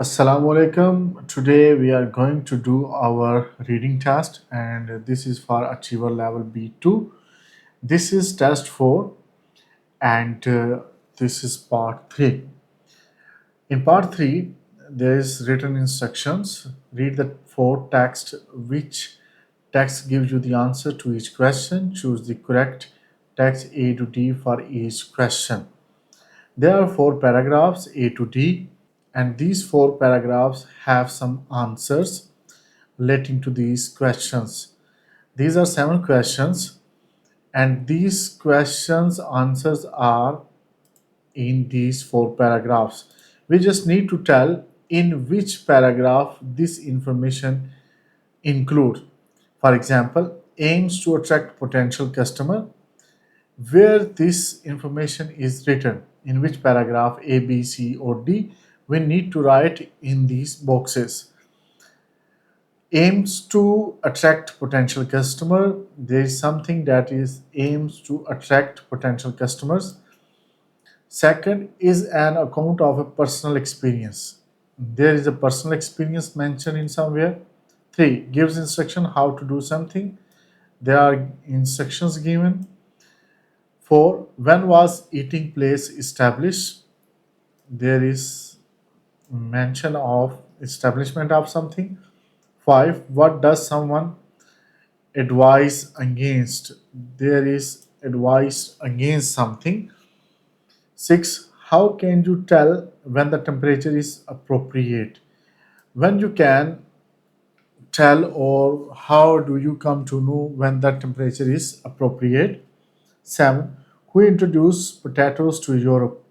Assalamu alaikum. Today we are going to do our reading test, and this is for Achiever Level B2. This is test 4, and this is part 3. In part 3, there is written instructions. Read the 4 text, which text gives you the answer to each question. Choose the correct text A to D for each question. There are 4 paragraphs A to D, and these 4 paragraphs have some answers relating to these questions. These are 7 questions, and these questions' answers are in these 4 paragraphs. We just need to tell in which paragraph this information includes. For example, aims to attract potential customer, where this information is written, in which paragraph A, B, C, or D, we need to write in these boxes. Aims to attract potential customer, there is something that is aims to attract potential customers. Second is an account of a personal experience. There is a personal experience mentioned in somewhere. Three, gives instruction how to do something. There are instructions given. 4. When was eating place established? There is mention of establishment of something. 5. What does someone advise against? There is advice against something. 6. How can you tell when the temperature is appropriate? When you can tell, or how do you come to know when the temperature is appropriate? 7. Who introduced potatoes to Europe?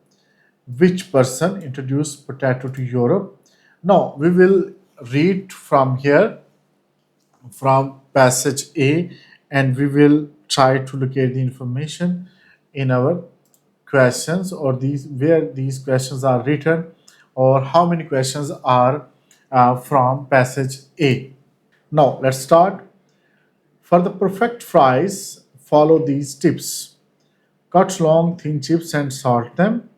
Which person introduced potato to Europe? Now we will read from here, from passage A, and we will try to locate the information in our questions, or these where these questions are written, or how many questions are from passage A. Now let's start. For the perfect fries, follow these tips. Cut long thin chips and salt them.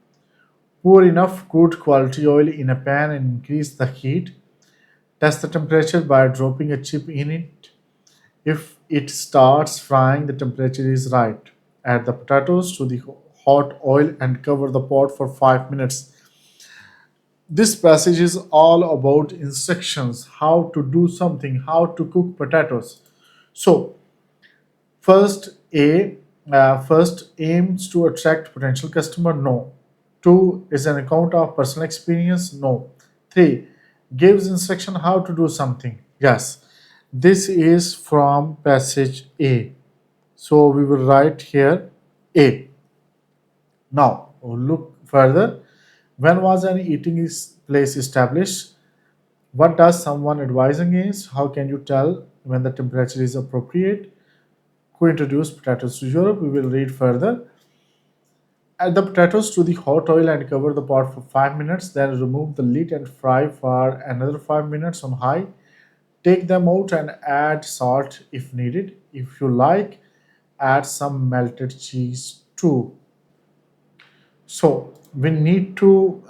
Pour enough good quality oil in a pan and increase the heat. Test the temperature by dropping a chip in it. If it starts frying, the temperature is right. Add the potatoes to the hot oil and cover the pot for 5 minutes. This passage is all about instructions, how to do something, how to cook potatoes. So, first aims to attract potential customer. No. 2 is an account of personal experience. No. 3 gives instruction how to do something. Yes. This is from passage A. So we will write here A. Now look further. When was an place established? What does someone advise against? How can you tell when the temperature is appropriate? Who introduced potatoes to Europe? We will read further. Add the potatoes to the hot oil and cover the pot for 5 minutes. Then remove the lid and fry for another 5 minutes on high. Take them out and add salt if needed. If you like, add some melted cheese too. So we need to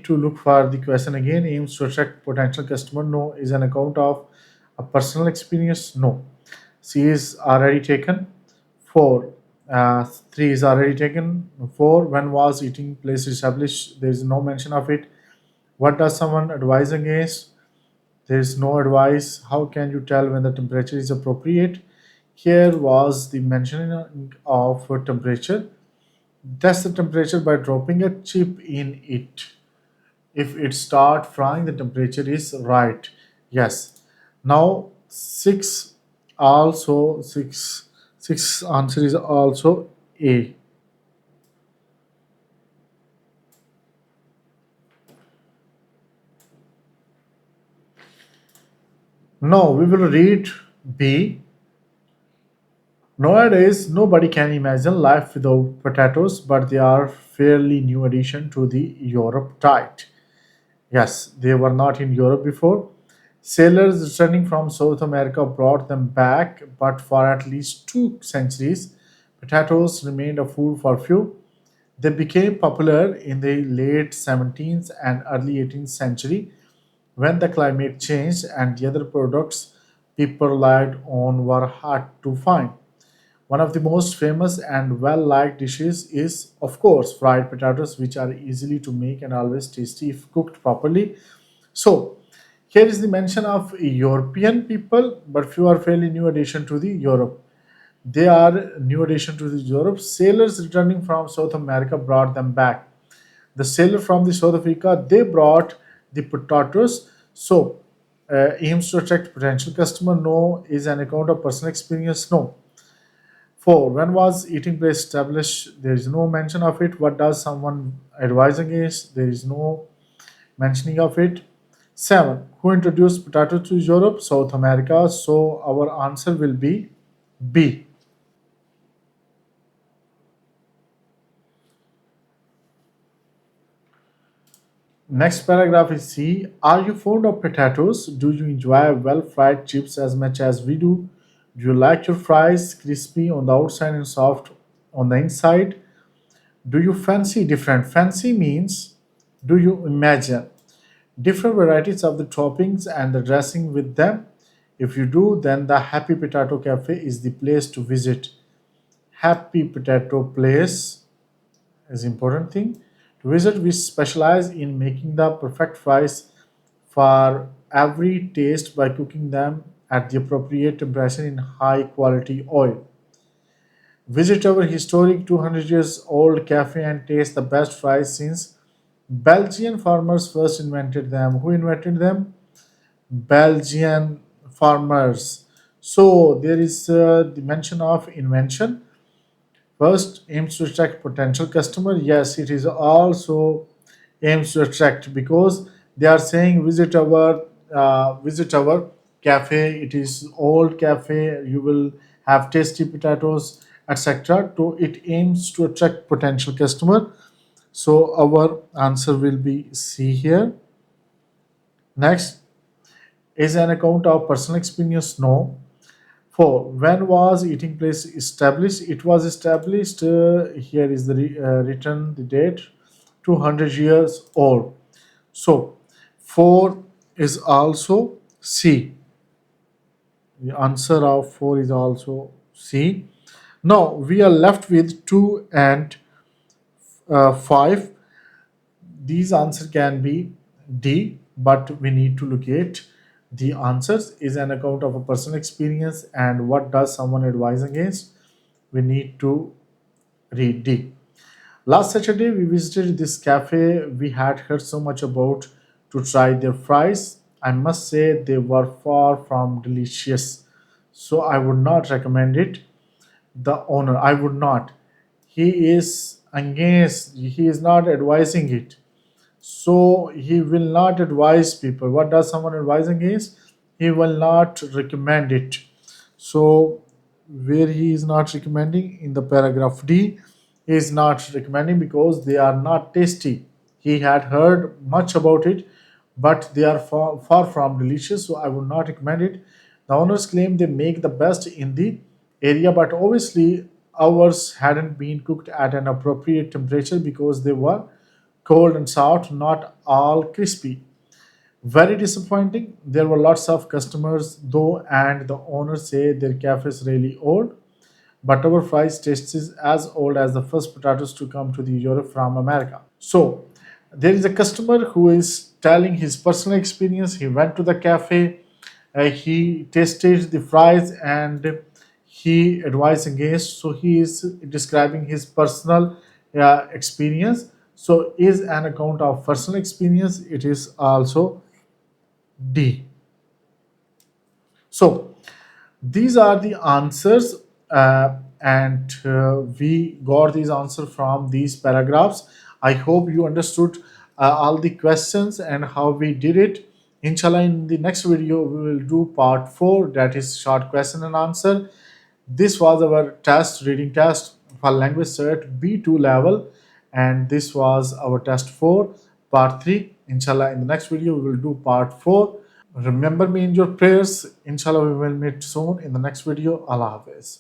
look for the question again. Aims to attract potential customer. No. Is an account of a personal experience. No. C is already taken. 4. 3 is already taken. 4. When was eating place established? There is no mention of it. What does someone advise against? There is no advice. How can you tell when the temperature is appropriate? Here was the mentioning of temperature. Test the temperature by dropping a chip in it. If it start frying, the temperature is right. Yes. Now 6, also 6 answer is also A. Now we will read B. Nowadays, nobody can imagine life without potatoes, but they are fairly new addition to the Europe diet. Yes, they were not in Europe before. Sailors returning from South America brought them back, but for at least 2 centuries, potatoes remained a food for few. They became popular in the late 17th and early 18th century when the climate changed and the other products people relied on were hard to find. One of the most famous and well liked dishes is, of course, fried potatoes, which are easily to make and always tasty if cooked properly. So, here is the mention of European people, but few are fairly new addition to the Europe. They are new addition to the Europe. Sailors returning from South America brought them back. The sailor from the South Africa, they brought the potatoes. So, aims to attract potential customer? No. Is an account of personal experience? No. 4. When was eating place established? There is no mention of it. What does someone advise against? There is no mentioning of it. 7. Who introduced potato to Europe? South America. So our answer will be B. Next paragraph is C. Are you fond of potatoes? Do you enjoy well fried chips as much as we do? Do you like your fries crispy on the outside and soft on the inside? Do you fancy different? Fancy means do you imagine different varieties of the toppings and the dressing with them? If you do, then the Happy Potato Cafe is the place to visit. Happy Potato Place is important thing to visit. We specialize in making the perfect fries for every taste by cooking them at the appropriate temperature in high quality oil. Visit our historic 200 years old cafe and taste the best fries since Belgian farmers first invented them. Who invented them? Belgian farmers. So there is the mention of invention. First, aims to attract potential customer. Yes, it is also aims to attract because they are saying visit our cafe. It is old cafe. You will have tasty potatoes, etc. So it aims to attract potential customer. So our answer will be C here. Next is an account of personal experience. No. 4. When was eating place established? It was established, here is the written the date, 200 years old. So 4 is also C. The answer of 4 is also C. Now we are left with 2 and 5. These answer can be D, but we need to locate the answers. Is an account of a personal experience and what does someone advise against? We need to read D. Last Saturday we visited this cafe we had heard so much about to try their fries. I must say they were far from delicious. So I would not recommend it. The owner, I would not. He is against, he is not advising it. So he will not advise people. What does someone advise against? He will not recommend it. So where he is not recommending in the paragraph D, he is not recommending because they are not tasty. He had heard much about it, but they are far from delicious. So I would not recommend it. The owners claim they make the best in the area, but obviously ours hadn't been cooked at an appropriate temperature because they were cold and soft, not all crispy. Very disappointing. There were lots of customers though, and the owners say their cafe is really old. But our fries taste is as old as the first potatoes to come to the Europe from America. So there is a customer who is telling his personal experience. He went to the cafe, he tasted the fries, and he advised against. So he is describing his personal experience. So is an account of personal experience. It is also D. So these are the answers, and we got these answers from these paragraphs. I hope you understood all the questions and how we did it. Inshallah, in the next video, we will do part 4, that is short question and answer. This was our test, reading test for language cert B2 level, and this was our test 4, part 3. Inshallah, in the next video, we will do part 4. Remember me in your prayers. Inshallah, we will meet soon in the next video. Allah Hafiz.